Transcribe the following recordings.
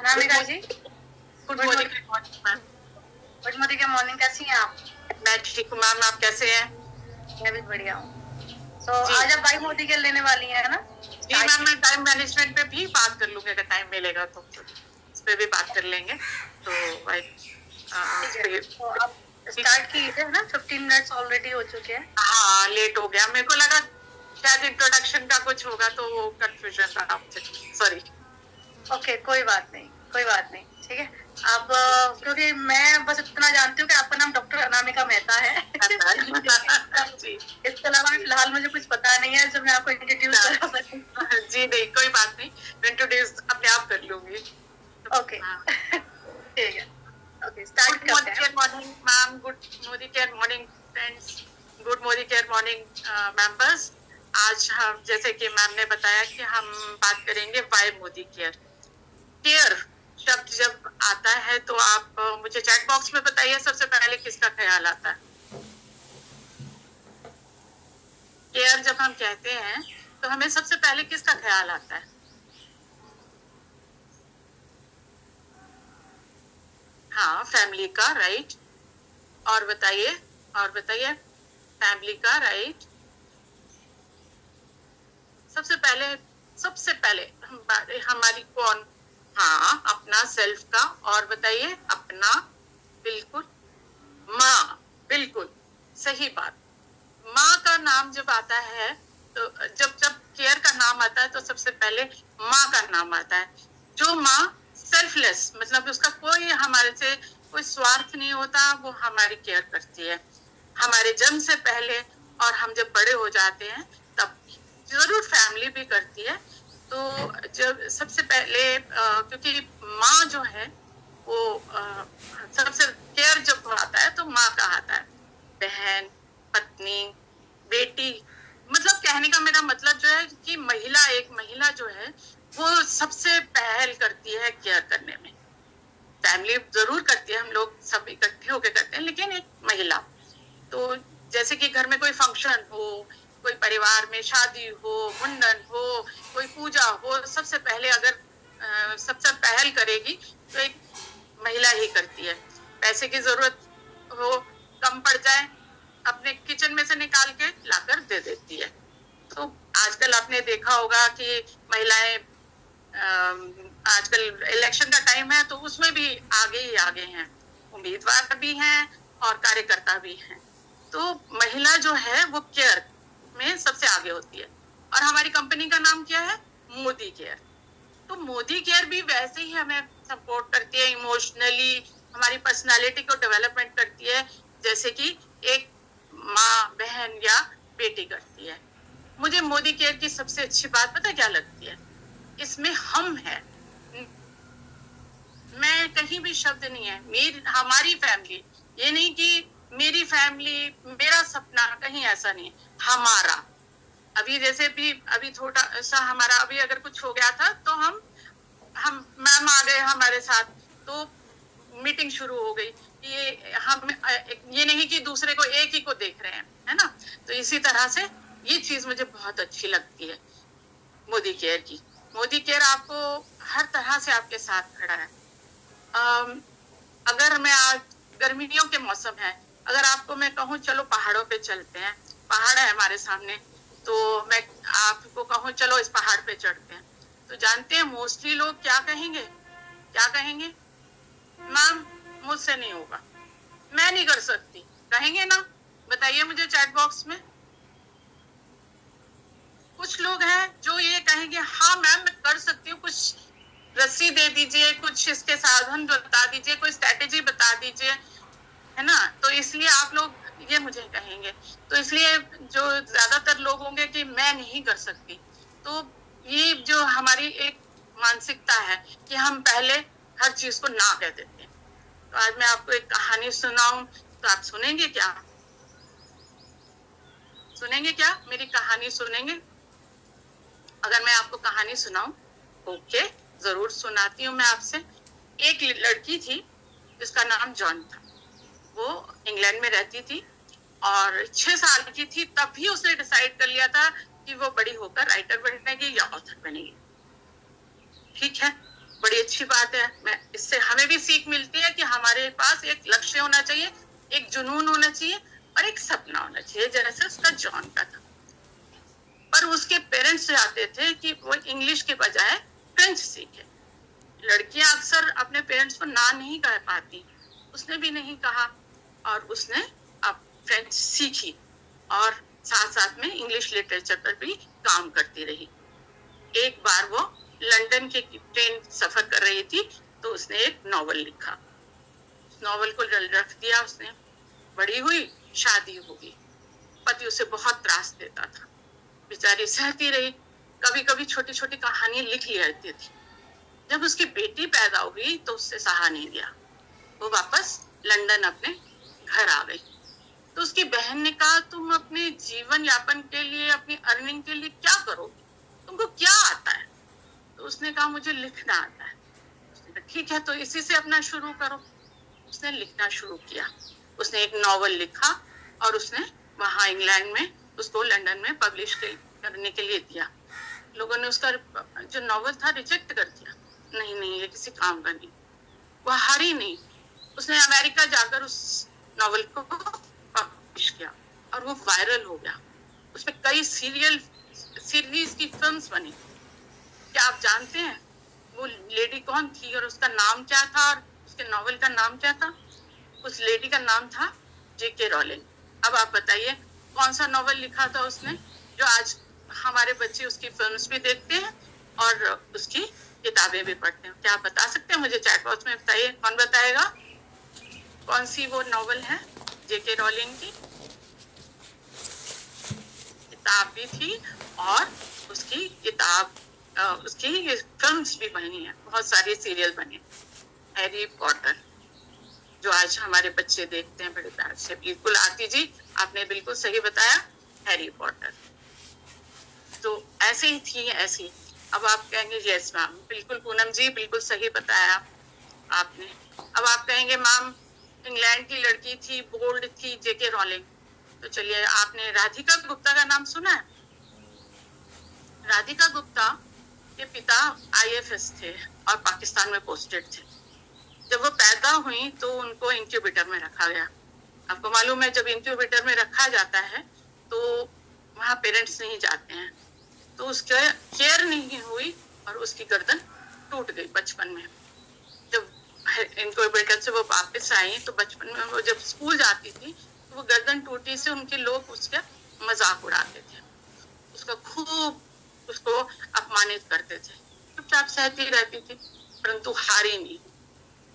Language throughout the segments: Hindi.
Anamika ji, good morning ma'am. Good morning के मॉर्निंग, कैसी हैं आप? मैं ठीक हूँ मैम, आप कैसे हैं? मैं भी बढ़िया हूँ। आज आप भाई मोदी के लेने वाली हैं, है ना? जी मैम, मैं टाइम मैनेजमेंट पे भी बात कर लूंगी, अगर टाइम मिलेगा तो इस पे भी बात कर लेंगे। तो आप स्टार्ट कीजिए ना, 15 मिनट्स ऑलरेडी हो चुके हैं। हाँ, लेट हो गया, मेरे को लगा शायद इंट्रोडक्शन का कुछ होगा तो वो कंफ्यूजन था मुझे, सॉरी। ओके, कोई बात नहीं, कोई बात नहीं, ठीक है। अब क्योंकि मैं बस इतना जानती हूँ कि आपका नाम डॉक्टर अनामिका मेहता है। इसके अलावा फिलहाल मुझे कुछ पता नहीं है जो मैं आपको इंट्रोड्यूस करा सकूं। जी नहीं, कोई बात नहीं, मैं इंट्रोड्यूस अपने आप कर लूंगी। ओके, ठीक है। ओके, स्टार्ट करते हैं। Good morning ma'am, good Modi care morning friends, good Modi care morning members. आज हम, जैसे कि मैम ने बताया कि हम बात करेंगे वाई मोदी केयर। केयर शब्द जब आता है तो आप मुझे चैट बॉक्स में बताइए, सबसे पहले किसका ख्याल आता है? केयर जब हम कहते हैं तो हमें सबसे पहले किसका ख्याल आता है? हाँ, फैमिली का, राइट। और बताइए, और बताइए, फैमिली का, राइट। सबसे पहले हमारी कौन? हाँ, अपना सेल्फ का। और बताइए, अपना, बिल्कुल, माँ, बिल्कुल सही बात। माँ का नाम जब आता है तो जब केयर का नाम आता है तो सबसे पहले माँ का नाम आता है। जो माँ सेल्फलेस, मतलब उसका कोई हमारे से कोई स्वार्थ नहीं होता, वो हमारी केयर करती है हमारे जन्म से पहले, और हम जब बड़े हो जाते हैं तब जरूर फैमिली भी करती है। तो जब सबसे पहले क्योंकि माँ जो है वो सबसे केयर जब आता है तो माँ का आता है। बहन, पत्नी, बेटी, मतलब कहने का मेरा मतलब जो है कि एक महिला जो है वो सबसे पहल करती है केयर करने में। फैमिली जरूर करती है, हम लोग सब इकट्ठे होकर करते हैं, लेकिन एक महिला तो जैसे कि घर में कोई फंक्शन हो, कोई परिवार में शादी हो, मुंडन हो, कोई पूजा हो, सबसे पहले अगर सबसे पहल करेगी तो एक महिला ही करती है। पैसे की जरूरत हो, कम पड़ जाए, अपने किचन में से निकाल के लाकर दे देती है। तो आजकल आपने देखा होगा कि महिलाएं, आजकल इलेक्शन का टाइम है तो उसमें भी आगे ही आगे हैं, उम्मीदवार भी हैं और कार्यकर्ता भी हैं। तो महिला जो है वो केयर में सबसे आगे होती है। और हमारी कंपनी का नाम क्या है? मोदी केयर। तो मोदी केयर भी वैसे ही हमें सपोर्ट करती है इमोशनली, हमारी पर्सनालिटी को डेवलपमेंट करती है, जैसे कि एक माँ, बहन या बेटी करती है। मुझे मोदी केयर की सबसे अच्छी बात पता क्या लगती है? इसमें हम है, मैं कहीं भी शब्द नहीं है हमारी फैमिली, ये नहीं कि मेरी फैमिली, मेरा सपना, कहीं ऐसा नहीं है, हमारा। अभी जैसे भी अभी थोड़ा सा हमारा अभी अगर कुछ हो गया था तो हम मैम आ गए हमारे साथ, तो मीटिंग शुरू हो गई। ये नहीं कि दूसरे को एक ही को देख रहे हैं, है ना? तो इसी तरह से ये चीज मुझे बहुत अच्छी लगती है मोदी केयर की। मोदी केयर आपको हर तरह से आपके साथ खड़ा है। अगर मैं आज गर्मियों के मौसम है, अगर आपको मैं कहूँ चलो पहाड़ों पे चलते हैं, पहाड़ है हमारे सामने, तो मैं आपको कहूँ चलो इस पहाड़ पे चढ़ते हैं, तो जानते हैं मोस्टली लोग क्या कहेंगे? क्या कहेंगे? मैम मुझसे नहीं होगा, मैं नहीं कर सकती, कहेंगे ना? बताइए मुझे चैट बॉक्स में। कुछ लोग हैं जो ये कहेंगे हाँ मैम मैं कर सकती हूँ, कुछ रस्सी दे दीजिए, कुछ इसके साधन बता दीजिए, कोई स्ट्रेटेजी बता दीजिए, है ना? तो इसलिए आप लोग ये मुझे कहेंगे, तो इसलिए जो ज्यादातर लोग होंगे कि मैं नहीं कर सकती। तो ये जो हमारी एक मानसिकता है कि हम पहले हर चीज को ना कह देते हैं। तो आज मैं आपको एक कहानी सुनाऊं, तो आप सुनेंगे क्या? सुनेंगे क्या? मेरी कहानी सुनेंगे? अगर मैं आपको कहानी सुनाऊं? ओके, जरूर सुनाती हूँ मैं आपसे। एक लड़की थी जिसका नाम जॉन था। वो इंग्लैंड में रहती थी और 6 साल की थी तब भी उसने डिसाइड कर लिया था कि वो बड़ी होकर राइटर बनेगी या ऑथर बनेगी। ठीक है, बड़ी अच्छी बात है। मैं इससे हमें भी सीख मिलती है कि हमारे पास एक लक्ष्य होना चाहिए, एक जुनून होना चाहिए और एक सपना होना चाहिए, जैसे उसका जॉन का था। पर उसके पेरेंट्स चाहते थे कि वो इंग्लिश के बजाय फ्रेंच सीखे। लड़कियां अक्सर अपने पेरेंट्स को ना नहीं कह पाती, उसने भी नहीं कहा और उसने अब फ्रेंच सीखी और साथ साथ में इंग्लिश लिटरेचर पर भी काम करती रही। एक बार वो लंदन के ट्रेन सफर कर रही थी तो उसने एक नॉवल लिखा। उस नॉवल को रख दिया उसने, बड़ी हुई, शादी हो गई। पति उसे बहुत त्रास देता था, बेचारी सहती रही, कभी कभी छोटी छोटी कहानी लिख लेती थी। जब उसकी बेटी पैदा हुई तो उससे सहा नहीं गया, वो वापस लंदन अपने घर आ गई। तो उसकी बहन ने कहा, तुम अपने जीवन यापन के लिए, अपनी अर्निंग के लिए क्या करोगे, तुमको क्या आता है? तो उसने कहा, मुझे लिखना आता है। उसने कहा, ठीक है, तो इसी से अपना शुरू करो। उसने लिखना शुरू किया, उसने एक नॉवल लिखा और उसने वहां इंग्लैंड में उसको लंदन में पब्लिश करने के लिए दिया। लोगों ने उसका जो नॉवल था रिजेक्ट कर दिया, नहीं ये किसी काम का नहीं। वह हारी नहीं, उसने अमेरिका जाकर उस नॉवल को पब्लिश किया और वो वायरल हो गया। उसमें कई सीरीज की फिल्म्स बनी। क्या आप जानते हैं वो लेडी कौन थी और उसका नाम क्या था और उसके नॉवल का नाम क्या था? उस लेडी का नाम था J.K. रॉलिंग। अब आप बताइए कौन सा नॉवल लिखा था उसने, जो आज हमारे बच्चे उसकी फिल्म्स भी देखते हैं और उसकी किताबें भी पढ़ते हैं। क्या आप बता सकते हैं? मुझे चैट बॉक्स में बताइए, कौन बताएगा कौन सी वो नॉवल है J.K. रॉलिंग की? किताब भी थी और उसकी किताब उसकी फिल्म्स भी बनी है, बहुत सारे सीरियल बने। हैरी पॉटर, जो आज हमारे बच्चे देखते हैं बड़े प्यार से। बिल्कुल आरती जी, आपने बिल्कुल सही बताया, हैरी पॉटर। तो ऐसे ही थी, ऐसी। अब आप कहेंगे यस मैम, बिल्कुल पूनम जी, बिल्कुल सही बताया आपने। अब आप कहेंगे मैम इंग्लैंड की लड़की थी, बोल्ड थी, J.K. रॉलिंग। तो चलिए, आपने राधिका गुप्ता का नाम सुना है? राधिका गुप्ता के पिता IFS थे और पाकिस्तान में पोस्टेड थे। जब वो पैदा हुई तो उनको इंक्यूबेटर में रखा गया। आपको मालूम है, जब इंक्यूबेटर में रखा जाता है तो वहाँ पेरेंट्स नहीं जाते हैं, तो उसका केयर नहीं हुई और उसकी गर्दन टूट गई बचपन में। जब इंक्यूबेटर से वो वापस आई तो बचपन में वो जब स्कूल जाती थी तो वो गर्दन टूटी से उनके लोग उसका मजाक उड़ाते थे, उसका खूब उसको अपमानित करते थे। चुपचाप सहती रहती थी, परंतु हारी नहीं।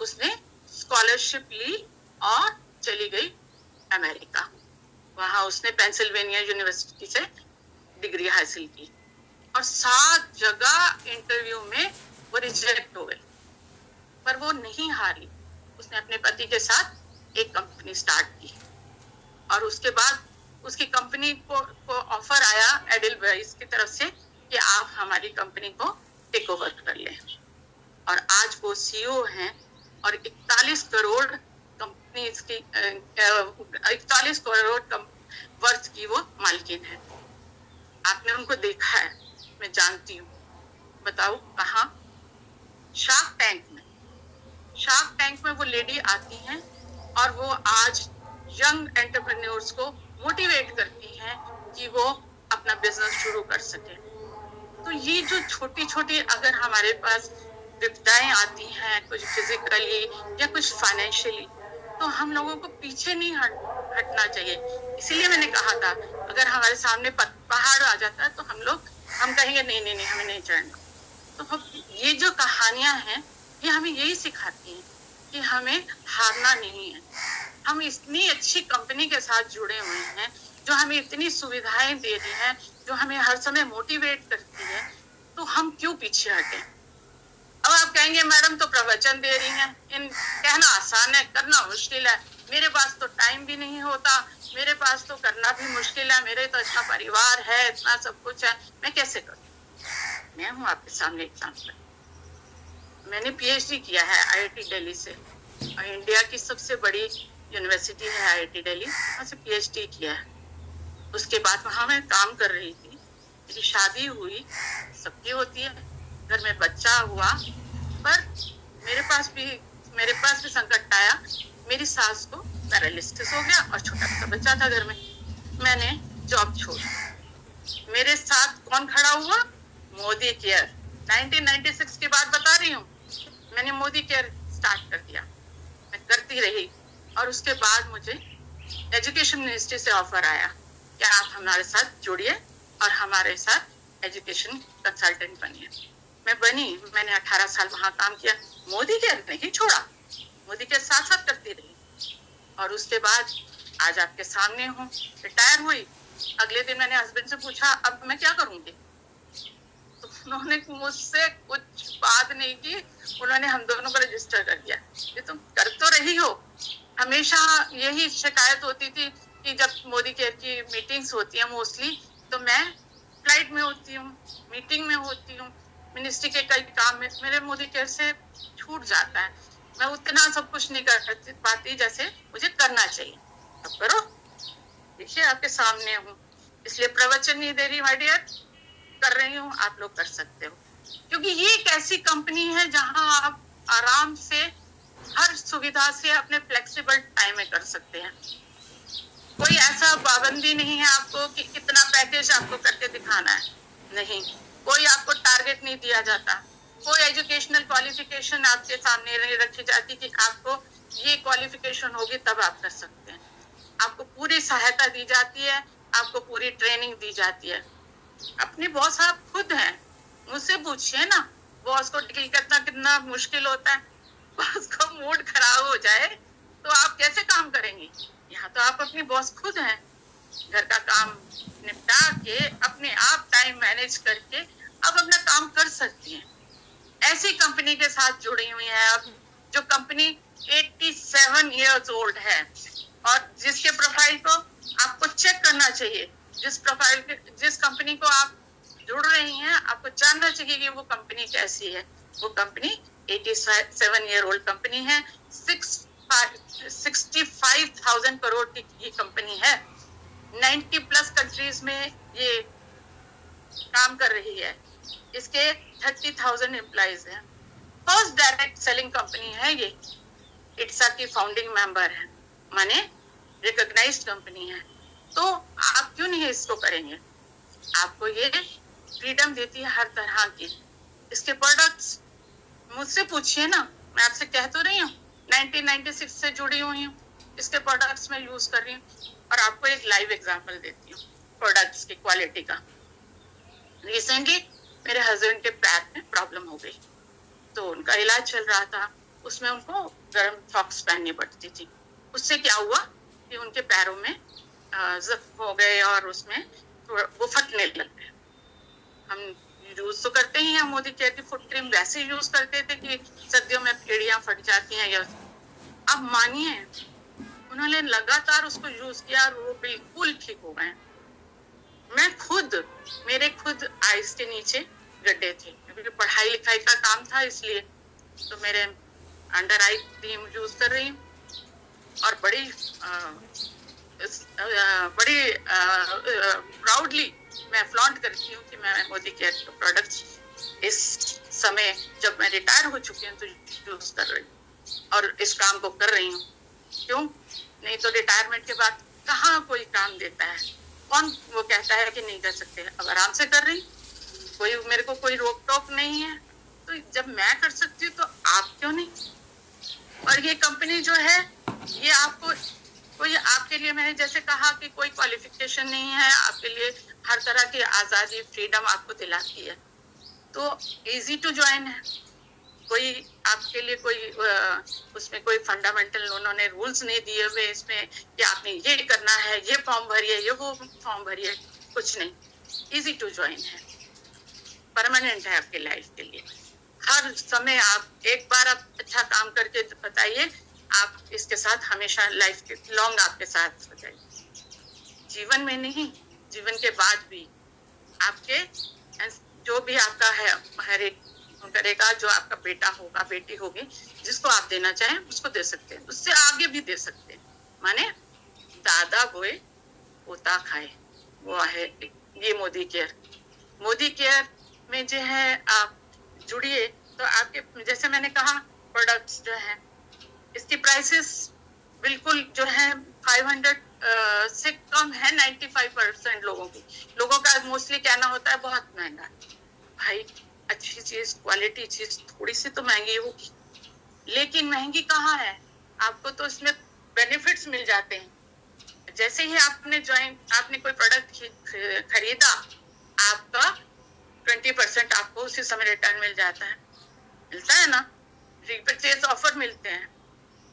उसने स्कॉलरशिप ली और चली गई अमेरिका। वहां उसने पेंसिल्वेनिया यूनिवर्सिटी से डिग्री हासिल की और 7 जगह इंटरव्यू में वो रिजेक्ट हो गई, पर वो नहीं हारी। उसने अपने पति के साथ एक कंपनी स्टार्ट की और उसके बाद उसकी कंपनी को ऑफर आया एडलवाइस की तरफ से कि आप हमारी कंपनी को टेक ओवर कर लें। और आज वो CEO हैं और 41 करोड़ कंपनी इसकी 41 करोड़ वर्थ की वो मालकिन है। आपने उनको देखा है, मैं जानती हूँ। बताओ कहाँ? शार्क टैंक में। शार्क टैंक में वो लेडी आती हैं और वो आज यंग एंटरप्रेन्योर्स को मोटिवेट करती हैं कि वो अपना बिजनेस शुरू कर सके। तो ये जो छोटी छोटी अगर हमारे पास विपदाएं आती हैं, कुछ फिजिकली या कुछ फाइनेंशियली, तो हम लोगों को पीछे नहीं हटना चाहिए। इसीलिए मैंने कहा था, अगर हमारे सामने पहाड़ आ जाता है तो हम कहेंगे नहीं हमें नहीं चढ़ना। तो ये जो कहानियां हैं ये हमें यही सिखाती हैं कि हमें हारना नहीं है। हम इतनी अच्छी कंपनी के साथ जुड़े हुए हैं जो हमें इतनी सुविधाएं दे रही है, जो हमें हर समय मोटिवेट करती है, तो हम क्यों पीछे हटें? अब आप कहेंगे मैडम तो प्रवचन दे रही हैं, कहना आसान है, करना मुश्किल है। मेरे पास तो टाइम भी नहीं होता, मेरे पास तो करना भी मुश्किल है, मेरे तो इतना परिवार है, इतना सब कुछ है, मैं कैसे करूं? मैं हूं आपके सामने एग्जाम्पल। मैंने PhD किया है IIT दिल्ली से, और इंडिया की सबसे बड़ी यूनिवर्सिटी है IIT दिल्ली, वहाँ से PhD किया है। उसके बाद वहाँ मैं काम कर रही थी, मेरी शादी हुई, सबकी होती है, घर में बच्चा हुआ, पर मेरे पास भी संकट आया। मेरी सास को पैरालिसिस हो गया और छोटा सा बच्चा था घर में। मैंने जॉब छोड़, मेरे साथ कौन खड़ा हुआ? मोदी केयर। 1996 की बात बता रही हूँ। मैंने मोदी केयर स्टार्ट कर दिया, मैं करती रही, और उसके बाद मुझे एजुकेशन मिनिस्ट्री से ऑफर आया कि आप हमारे साथ जुड़िए और हमारे साथ एजुकेशन कंसल्टेंट बनिए। मैं बनी, मैंने 18 साल वहां काम किया। मोदी केयर नहीं छोड़ा, मोदी केयर साथ साथ करती रही, और उसके बाद आज आपके सामने हूँ। रिटायर हुई, अगले दिन मैंने हस्बैंड से पूछा अब मैं क्या करूंगी, तो उन्होंने मुझसे कुछ बात नहीं की, उन्होंने हम दोनों को रजिस्टर कर दिया। ये तुम कर तो रही हो। हमेशा यही शिकायत होती थी कि जब मोदी केयर की मीटिंग्स होती है मोस्टली, तो मैं फ्लाइट में होती हूँ, मीटिंग में होती हूँ, मिनिस्ट्री के कई काम में मेरे मोदी केयर से छूट जाता है। मैं उतना सब कुछ नहीं कर पाती जैसे मुझे करना चाहिए। अब करो, देखिए आपके सामने हूँ, इसलिए प्रवचन नहीं दे रही माय डियर, कर रही हूँ, आप लोग कर सकते हो। क्योंकि ये एक ऐसी कंपनी है जहां आप आराम से हर सुविधा से अपने फ्लेक्सिबल टाइम में कर सकते हैं। कोई ऐसा पाबंदी नहीं है आपको कि कितना पैकेज आपको करके दिखाना है, नहीं। कोई आपको टारगेट नहीं दिया जाता, कोई एजुकेशनल क्वालिफिकेशन आपके सामने नहीं रखी जाती कि आपको ये क्वालिफिकेशन होगी तब आप कर सकते हैं। आपको पूरी सहायता दी जाती है, आपको पूरी ट्रेनिंग दी जाती है। अपने बॉस आप खुद हैं, मुझसे पूछिए ना, बॉस को डील करना कितना मुश्किल होता है। बॉस का मूड खराब हो जाए तो आप कैसे काम करेंगे? यहाँ तो आप अपनी बॉस खुद हैं। घर का काम निपटा के अपने आप टाइम मैनेज करके आप अपना काम कर सकती हैं। ऐसी कंपनी के साथ जुड़ी हुई है अब, जो कंपनी 87 इयर्स ओल्ड है, और जिसके प्रोफाइल को आपको चेक करना चाहिए। जिस कंपनी को आप जुड़ रही हैं, आपको जानना चाहिए कि वो कंपनी कैसी है। वो कंपनी 87 ईयर ओल्ड कंपनी है, 65,000 करोड़ की ये कंपनी है, 90 प्लस कंट्रीज में ये काम कर रही है। इसके 30,000 एम्प्लॉइज हैं। फर्स्ट डायरेक्ट सेलिंग कंपनी है ये। इट्सा की फाउंडिंग मेंबर है, माने रिकॉग्नाइज्ड कंपनी है। तो आप क्यों नहीं इसको करेंगे? आपको ये फ्रीडम देती है हर तरह की। इसके प्रोडक्ट्स मुझसे पूछिए ना, मैं आपसे कह तो रही हूँ 1996 से जुड़ी हुई हूँ, इसके प्रोडक्ट्स में यूज कर रही हूँ, और आपको एक लाइव एग्जांपल देती हूँ प्रोडक्ट्स की क्वालिटी का। रिसेंटली मेरे हस्बैंड के पैर में प्रॉब्लम हो गई, तो उनका इलाज चल रहा था, उसमें उनको गर्म सॉक्स पहननी पड़ती थी। उससे क्या हुआ कि उनके पैरों में जख्म हो गए और उसमें वो फटने लग गए। हम यूज तो करते ही हैं मोदी केयर की फुट क्रीम, वैसे यूज करते थे कि सर्दियों में एड़ियां फट जाती हैं। या अब मानिए उन्होंने लगातार उसको यूज किया और वो बिल्कुल ठीक हो गए। मेरे खुद आइस के नीचे गड्ढे थे, क्योंकि पढ़ाई लिखाई का काम था, इसलिए तो मेरे अंडर आई क्रीम यूज कर रही हूँ, और बड़ी प्राउडली मैं फ्लॉन्ट करती हूँ कि मैं मोदी केयर के प्रोडक्ट्स इस समय जब मैं रिटायर हो चुकी हूँ तो यूज कर रही हूँ और इस काम को कर रही हूँ। क्यों नहीं तो रिटायरमेंट के बाद कहाँ कोई काम देता है, कौन वो कहता है कि नहीं कर सकते। अब आराम से कर रही, मेरे को कोई रोक टोक नहीं है, तो जब मैं कर सकती हूँ तो आप क्यों नहीं। और ये कंपनी जो है ये आपको कोई आपके लिए, मैंने जैसे कहा कि कोई क्वालिफिकेशन नहीं है, आपके लिए हर तरह की आजादी फ्रीडम आपको दिलाती है, तो इजी टू ज्वाइन है। कोई आपके लिए कोई उसमें कोई फंडामेंटल उन्होंने रूल्स नहीं दिए हुए इसमें कि आपने ये करना है, ये फॉर्म भरिए, ये वो फॉर्म भरिए, कुछ नहीं। इजी टू ज्वाइन है, परमानेंट है आपके लाइफ के लिए। हर समय आप एक बार आप अच्छा काम करके बताइए, आप इसके साथ हमेशा लाइफ के लॉन्ग आपके साथ हो जाएगी। जीवन में नहीं, जीवन के बाद भी आपके जो भी आपका है हर एक करेगा, जो आपका बेटा होगा, बेटी होगी, जिसको आप देना चाहें उसको दे सकते हैं, उससे आगे भी दे सकते हैं। माने दादा बोए पोता खाए, वो है ये मोदी केयर। मोदी केयर में जो है आप जुड़िए तो आपके जैसे मैंने कहा प्रोडक्ट्स जो है इसकी प्राइसेस बिल्कुल जो है 500 से कम है 95% लोगों का मोस्टली कहना होता है बहुत महंगा है। भाई अच्छी चीज क्वालिटी चीज थोड़ी सी तो महंगी होगी, लेकिन महंगी कहाँ है, आपको तो इसमें बेनिफिट्स मिल जाते हैं। जैसे ही आपने कोई प्रोडक्ट खरीदा, आपका 20% आपको उसी समय रिटर्न मिलता है ना, रीपरचेज ऑफर मिलते हैं,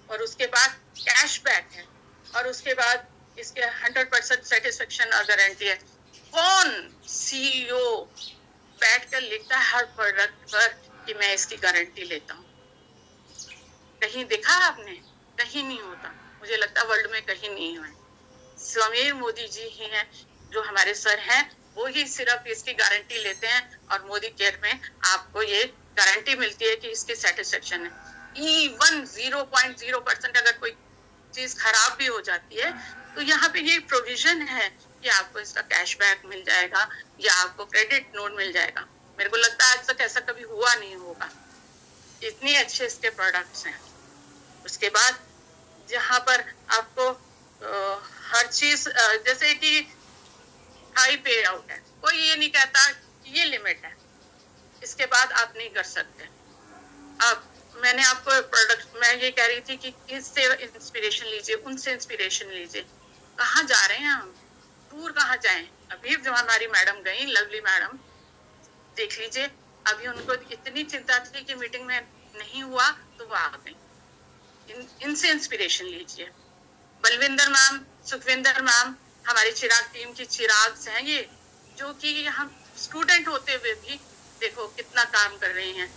और उसके बाद कैशबैक है, और उसके बाद इसके 100% सेटिस्फेक्शन और गारंटी है। कौन सीईओ बैठ कर लिखता है हर प्रोडक्ट पर कि मैं इसकी गारंटी लेता हूँ? कहीं देखा आपने? कहीं नहीं होता, मुझे लगता है वर्ल्ड में कहीं नहीं हुआ। समीर मोदी जी ही हैं जो हमारे सर हैं, वो ही सिर्फ इसकी गारंटी लेते हैं, और मोदी केयर में आपको ये गारंटी मिलती है कि इसकी सेटिस्फेक्शन है। इवन 0.0% अगर कोई चीज खराब भी हो जाती है तो यहाँ पे ये प्रोविजन है कि आपको इसका कैशबैक मिल जाएगा या आपको क्रेडिट नोट मिल जाएगा। मेरे को लगता है आज तक ऐसा कभी हुआ नहीं होगा, इतने अच्छे इसके प्रोडक्ट्स हैं। उसके बाद जहाँ पर आपको हर चीज जैसे कि हाई पे आउट है, कोई ये नहीं कहता कि ये लिमिट है, इसके बाद आप नहीं कर सकते। अब मैंने आपको प्रोडक्ट, मैं ये कह रही थी कि इससे इंस्पिरेशन लीजिए, उनसे इंस्पिरेशन लीजिए। कहाँ जा रहे हैं हम, दूर कहाँ जाएं? अभी जो हमारी मैडम गई, लवली मैडम, देख लीजिए, अभी उनको इतनी चिंता थी कि मीटिंग में नहीं हुआ तो वो आ गई। इनसे इंस्पिरेशन लीजिए। बलविंदर मैम, सुखविंदर मैम, हमारी चिराग टीम की चिराग हैं ये, जो कि हम स्टूडेंट होते हुए भी देखो कितना काम कर रही हैं।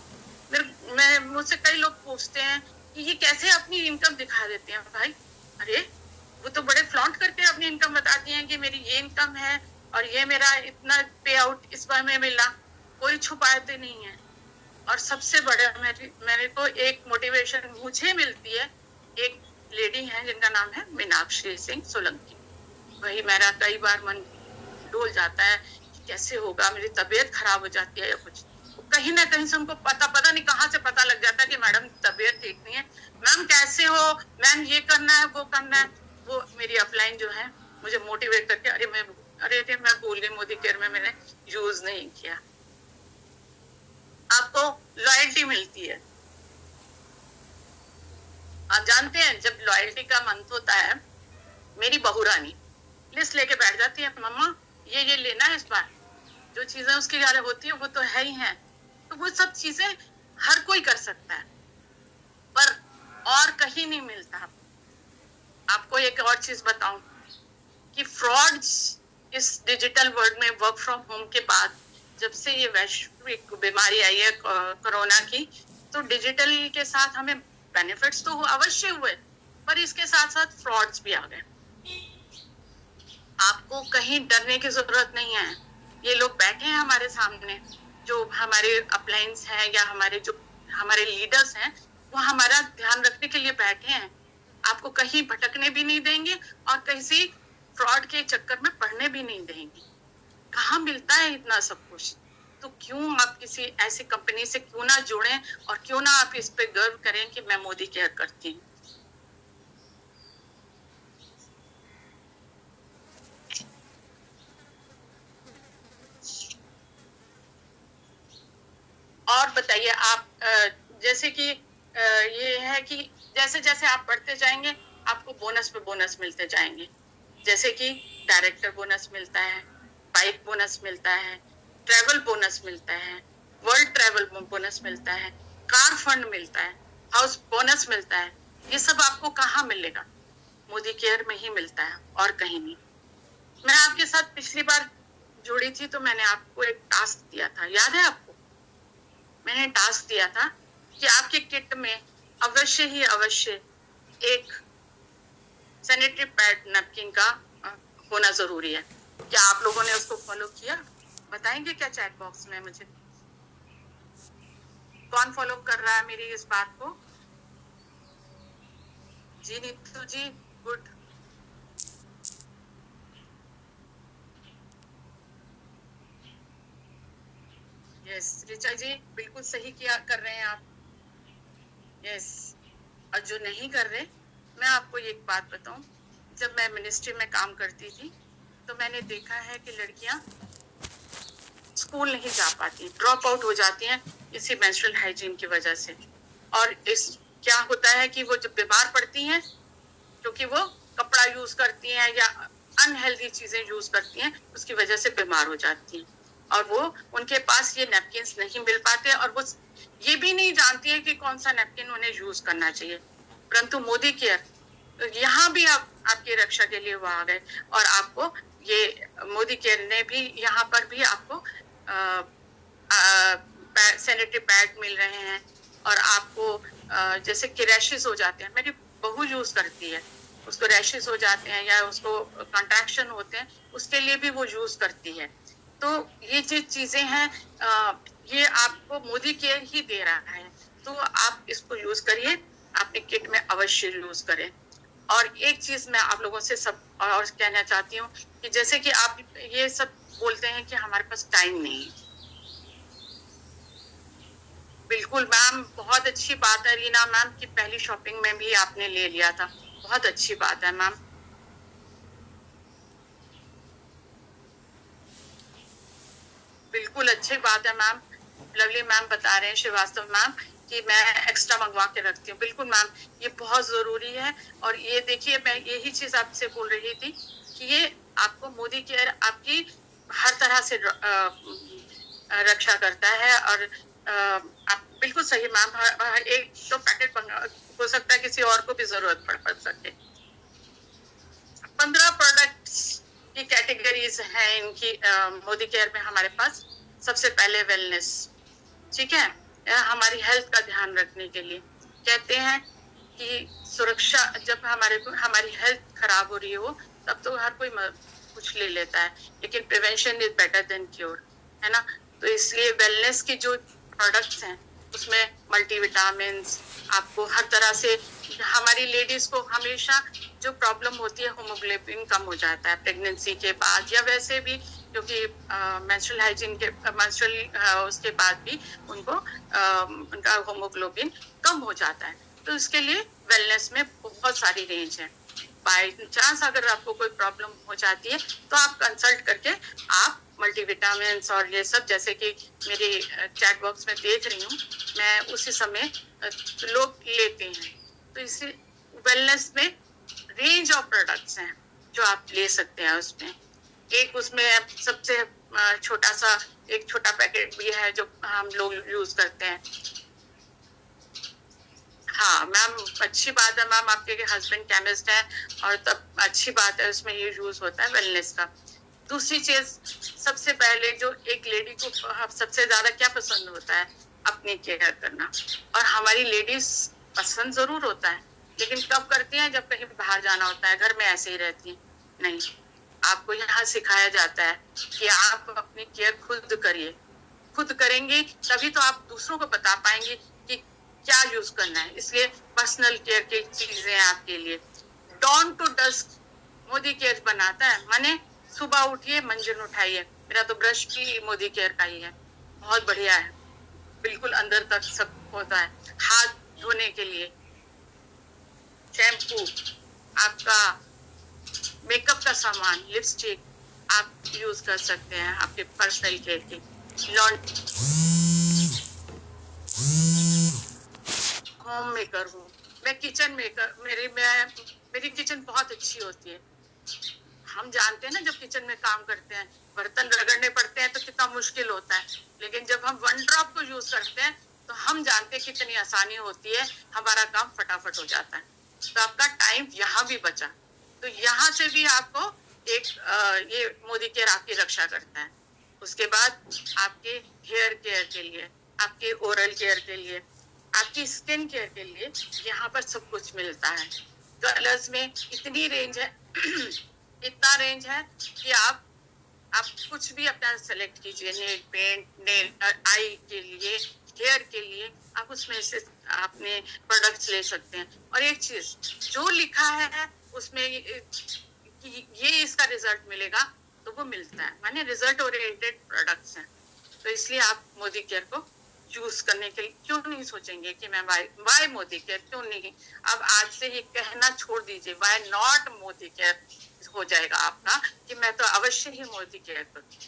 मुझसे कई लोग पूछते हैं कि ये कैसे अपनी इनकम दिखा देते हैं। भाई अरे वो तो बड़े फ्लॉन्ट करके अपनी इनकम बताती हैं कि मेरी ये इनकम है और ये मेरा इतना पे आउट इस बार में मिला, कोई छुपाते नहीं है। और सबसे बड़ा मेरे को एक मोटिवेशन मुझे मिलती है, एक लेडी है जिनका नाम है मीनाक्षी सिंह सोलंकी। वही मेरा कई बार मन डोल जाता है कि कैसे होगा, मेरी तबीयत खराब हो जाती है या कुछ, कहीं ना कहीं से उनको पता नहीं कहाँ से पता लग जाता है कि मैडम तबीयत ठीक नहीं है। मैम कैसे हो, मैम ये करना है वो करना है। वो मेरी अपलाइन जो है मुझे मोटिवेट करके, अरे मैं भूल गई, मोदी केयर में मैंने यूज नहीं किया। आपको लॉयल्टी मिलती है। आप जानते हैं जब लॉयल्टी का मंथ होता है, मेरी बहू रानी लिस्ट लेके बैठ जाती है, मम्मा ये लेना है इस बार, जो चीजें उसकी गाले होती है वो तो है ही है। तो वो सब चीजें हर कोई कर सकता है, पर और कहीं नहीं मिलता। आपको एक और चीज बताऊं कि फ्रॉड्स इस डिजिटल वर्ल्ड में वर्क फ्रॉम होम के बाद, जब से ये वैश्विक बीमारी आई है कोरोना की, तो डिजिटल के साथ हमें बेनिफिट्स तो अवश्य हुए, पर इसके साथ साथ फ्रॉड्स भी आ गए। आपको कहीं डरने की जरूरत नहीं है। ये लोग बैठे हैं हमारे सामने, जो हमारे अपलाइंस हैं या हमारे लीडर्स हैं, वो हमारा ध्यान रखने के लिए बैठे हैं। आपको कहीं भटकने भी नहीं देंगे और किसी फ्रॉड के चक्कर में पड़ने भी नहीं देंगे। कहाँ मिलता है इतना सब कुछ? तो क्यों आप किसी ऐसी कंपनी से क्यों ना जुड़ें, और क्यों ना आप इस पे गर्व करें कि मैं मोदी केयर करती हूँ। और बताइए आप, जैसे कि ये है कि जैसे जैसे आप बढ़ते जाएंगे आपको बोनस पे बोनस मिलते जाएंगे। जैसे कि डायरेक्टर बोनस मिलता है, बाइक बोनस मिलता है, ट्रैवल बोनस मिलता है, वर्ल्ड ट्रैवल बोनस मिलता है, कार फंड मिलता है, हाउस बोनस मिलता है। ये सब आपको कहाँ मिलेगा? मोदी केयर में ही मिलता है और कहीं नहीं। मैं आपके साथ पिछली बार जुड़ी थी तो मैंने आपको एक टास्क दिया था, याद है आपको? मैंने टास्क दिया था कि आपके किट में अवश्य ही अवश्य एक सैनिटरी पैड नैपकिन का होना जरूरी है। क्या आप लोगों ने उसको फॉलो किया? बताएंगे क्या चैट बॉक्स में मुझे? कौन फॉलो कर रहा है मेरी इस बात को? जी नीतू जी, गुड। यस ऋचा जी, बिल्कुल सही किया कर रहे हैं आप। यस, और जो नहीं कर रहे, मैं आपको एक बात बताऊं, जब मैं मिनिस्ट्री में काम करती थी तो मैंने देखा है कि लड़कियां स्कूल नहीं जा पाती, ड्रॉप आउट हो जाती हैं इसी मेंस्ट्रुअल हाइजीन की वजह से। और इस क्या होता है कि वो जब बीमार पड़ती हैं, क्योंकि वो कपड़ा यूज करती हैं या अनहेल्दी चीजें यूज करती हैं, उसकी वजह से बीमार हो जाती हैं। और वो उनके पास ये नैपकिन्स नहीं मिल पाते, और वो ये भी नहीं जानती है कि कौन सा नैपकिन उन्हें यूज करना चाहिए। परंतु मोदी केयर यहाँ भी आपकी रक्षा के लिए वो आ गए, और आपको ये मोदी केयर ने भी यहाँ पर भी आपको सैनिटरी पैड मिल रहे हैं। और आपको जैसे कि रैशेस हो जाते हैं, मेरी बहू यूज करती है, उसको रैशेस हो जाते हैं या उसको कंट्रैक्शन होते हैं, उसके लिए भी वो यूज करती है। तो ये जो चीजें हैं ये आपको मोदी केयर ही दे रहा है, तो आप इसको यूज करिए, अपने किट में अवश्य यूज करें। और एक चीज मैं आप लोगों से सब और कहना चाहती हूँ कि जैसे कि आप ये सब बोलते हैं कि हमारे पास टाइम नहीं है, बिल्कुल मैम, बहुत अच्छी बात है रीना मैम की पहली शॉपिंग में भी आपने ले लिया था, बहुत अच्छी बात है मैम। बिल्कुल अच्छी बात है मैम। लवली मैम बता रहे हैं, श्रीवास्तव मैम, कि मैं एक्स्ट्रा मंगवा के रखती हूँ। बिल्कुल मैम, ये बहुत जरूरी है। और ये देखिए, मैं यही चीज आपसे बोल रही थी कि ये आपको मोदी केयर आपकी हर तरह से रक्षा करता है। और आप बिल्कुल सही मैम, एक तो पैकेट हो सकता है किसी और को भी जरूरत पड़ सके। 15 प्रोडक्ट्स की कैटेगरीज हैं इनकी मोदी केयर में हमारे पास। सबसे पहले वेलनेस, ठीक है, हमारी हेल्थ का ध्यान रखने के लिए कहते हैं कि सुरक्षा, जब हमारी हेल्थ खराब हो रही हो तब तो हर कोई कुछ ले लेता है, लेकिन prevention is better than cure, है ना। तो इसलिए वेलनेस की जो प्रोडक्ट्स हैं उसमें मल्टीविटामिन, आपको हर तरह से, हमारी लेडीज को हमेशा जो प्रॉब्लम होती है, हीमोग्लोबिन कम हो जाता है प्रेगनेंसी के बाद या वैसे भी, क्योंकि मेंस्ट्रुअल हाइजीन के उसके बाद भी उनको उनका हीमोग्लोबिन कम हो जाता है। तो इसके लिए वेलनेस में बहुत सारी रेंज है। बाय चांस अगर आपको कोई प्रॉब्लम हो जाती है तो आप कंसल्ट करके आप मल्टीविटामिन और ये सब, जैसे कि मेरे चैट बॉक्स में देख रही हूँ, मैं उसी समय लोग लेते हैं। तो इसी वेलनेस में रेंज ऑफ प्रोडक्ट्स हैं जो आप ले सकते हैं। उसमें एक उसमें सबसे छोटा सा एक छोटा पैकेट भी है जो हम लोग यूज करते हैं। हाँ मैम, अच्छी बात है मैम, आपके हस्बैंड केमिस्ट है और तब अच्छी बात है, उसमें ये यूज होता है वेलनेस का। दूसरी चीज, सबसे पहले जो एक लेडी को सबसे ज्यादा क्या पसंद होता है, अपनी केयर करना। और हमारी लेडीज पसंद जरूर होता है, लेकिन कब करती हैं, जब कहीं बाहर जाना होता है, घर में ऐसे ही रहती है नहीं। आपको यहाँ सिखाया जाता है कि आप अपनी केयर खुद करिए, खुद करेंगे तभी तो आप दूसरों को बता पाएंगे कि क्या यूज करना है। इसलिए पर्सनल केयर की चीजें आपके लिए dawn to dusk Modicare बनाता है, माने सुबह उठिए मंजन उठाइए। मेरा तो ब्रश भी मोदी केयर का ही है, बहुत बढ़िया है, बिल्कुल अंदर तक सब होता है। हाथ धोने के लिए शैम्पू, आपका मेकअप का सामान, लिपस्टिक आप यूज कर सकते हैं आपके पर्सनल केयर की। होम मेकर हूँ मैं, किचन मेकर, मेरी किचन बहुत अच्छी होती है। हम जानते हैं ना, जब किचन में काम करते हैं बर्तन रगड़ने पड़ते हैं तो कितना मुश्किल होता है, लेकिन जब हम वन ड्रॉप को यूज करते हैं तो हम जानते हैं कितनी आसानी होती है, हमारा काम फटाफट हो जाता है। तो आपका टाइम यहाँ भी बचा। तो यहाँ से भी आपको एक ये मोदी केयर आपकी रक्षा करता है। उसके बाद आपके हेयर केयर के लिए, आपके ओरल केयर के लिए, आपकी स्किन केयर के लिए यहाँ पर सब कुछ मिलता है। कलर्स में इतनी रेंज है इतना रेंज है कि आप कुछ भी अपना सेलेक्ट कीजिए, नेल पेंट, नेल आई के लिए, हेयर के लिए, आप उसमें से अपने प्रोडक्ट्स ले सकते हैं। और एक चीज जो लिखा है उसमें कि ये इसका रिजल्ट मिलेगा, तो वो मिलता है, माने रिजल्ट ओरिएंटेड प्रोडक्ट्स हैं। तो इसलिए आप मोदी केयर को चूज करने के लिए क्यों नहीं सोचेंगे कि मैं वाई मोदी केयर क्यों नहीं। अब आज से ही कहना छोड़ दीजिए वाई नॉट मोदी केयर हो जाएगा आपका कि मैं तो अवश्य ही मोदी केयर करूँ।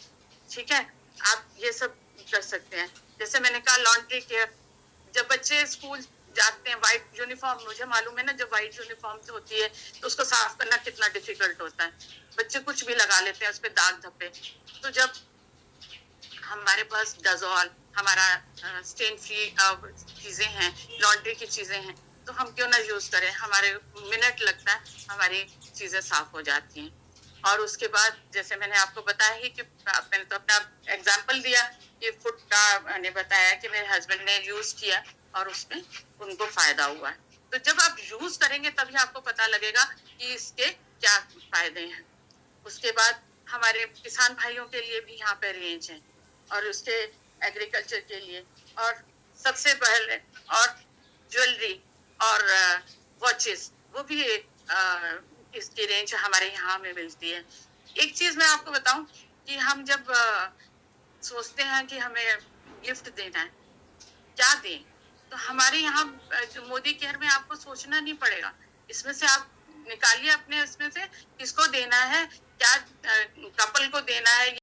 ठीक है, आप ये सब कर सकते हैं। जैसे मैंने कहा लॉन्ड्री केयर, जब बच्चे स्कूल जाते हैं व्हाइट यूनिफॉर्म, मुझे मालूम है ना, जब व्हाइट यूनिफॉर्म होती है तो उसको साफ करना कितना डिफिकल्ट होता है, बच्चे कुछ भी लगा लेते हैं उस पर दाग धब्बे। तो जब हमारे पास डजॉल, हमारा स्टेन फ्री चीजें हैं, लॉन्ड्री की चीजें हैं, तो हम क्यों ना यूज करें, हमारे मिनट लगता है, हमारी चीजें साफ हो जाती हैं। और उसके बाद जैसे मैंने आपको बताया ही कि मैंने तो अपना एग्जाम्पल दिया कि फुट का, मैंने बताया कि मेरे हस्बैंड ने यूज किया और उसमें उनको फायदा हुआ है। तो जब आप यूज करेंगे तभी आपको पता लगेगा कि इसके क्या फायदे हैं। उसके बाद हमारे किसान भाइयों के लिए भी यहाँ पे रेंज है और उसके एग्रीकल्चर के लिए, और सबसे पहले और ज्वेलरी और वॉचेस, वो भी इसकी रेंज हमारे यहाँ में मिलती है। एक चीज मैं आपको बताऊं कि हम जब सोचते हैं कि हमें गिफ्ट देना है, क्या दें, तो हमारे यहाँ जो मोदी केयर में आपको सोचना नहीं पड़ेगा, इसमें से आप निकालिए अपने, इसमें से किसको देना है, क्या कपल को देना है